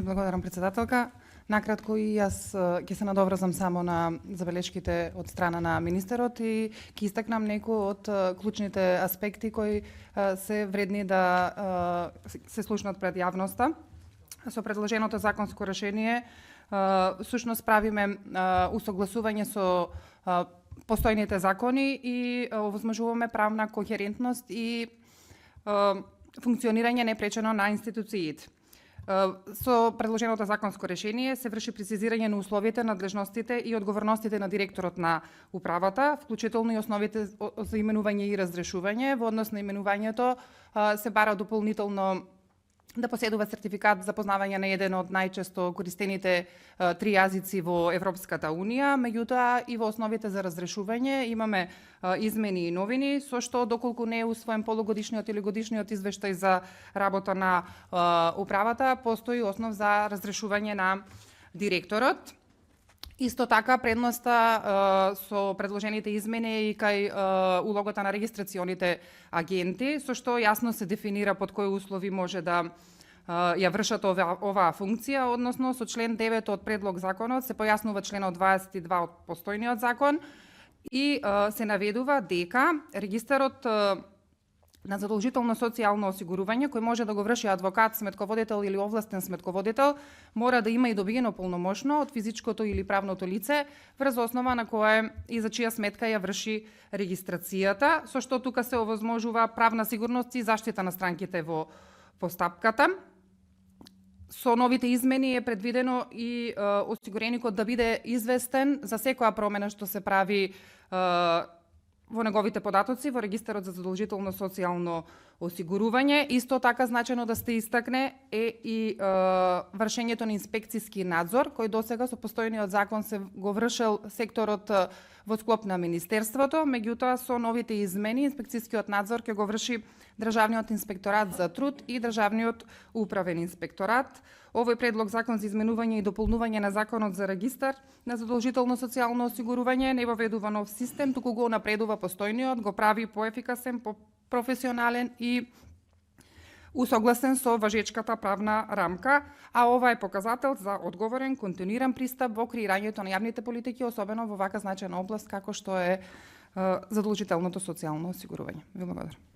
Благодарам, председателка. Накратко и јас ќе се надоврзам само на забелешките од страна на министерот и ќе истакнам некои од клучните аспекти кои се вредни да се слушнат пред јавноста. Со предложеното законско решение всушност правиме усогласување со постојните закони и овозможуваме правна кохерентност и функционирање непречено на институциите. Со предложеното законско решение се врши прецизирање на условите, надлежностите и одговорностите на директорот на управата, вклучително и основите за именување и разрешување. Во однос на именувањето се бара дополнително да поседува сертификат за познавање на еден од најчесто користените три јазици во Европската Унија, меѓутоа и во основите за разрешување имаме измени и новини, со што доколку не е усвоен полугодишниот или годишниот извештај за работа на управата, постои основ за разрешување на директорот. Исто така, предноста со предложените измени и кај улогата на регистрационите агенти, со што јасно се дефинира под кои услови може да ја вршат оваа функција, односно со член 9 од предлог законот се појаснува членот 22 од постојниот закон и се наведува дека регистарот на задолжително социјално осигурување, кој може да го врши адвокат, сметководител или овластен сметководител, мора да има и добиено полномошно од физичкото или правното лице, врз основа на кое и за чија сметка ја врши регистрацијата, со што тука се овозможува правна сигурност и заштита на странките во постапката. Со новите измени е предвидено и осигуреникот да биде известен за секоја промена што се прави во неговите податоци во регистарот за задолжително социјално осигурување. Исто така значено да се истакне е и вршењето на инспекцијски надзор, кој досега со постојниот закон се го вршел секторот во склоп на министерството, меѓутоа со новите измени инспекцијскиот надзор ќе го врши Државниот инспекторат за труд и Државниот управен инспекторат. Овој предлог закон за изменување и дополнување на законот за регистар на задолжително социјално осигурување не воведува нов систем, туку го напредува постојниот, го прави поефикасен, професионален и усогласен со важечката правна рамка, а ова е показател за одговорен, континуиран пристап во креирањето на јавните политики, особено во вака значајна област како што е задолжителното социјално осигурување. Ви благодарам.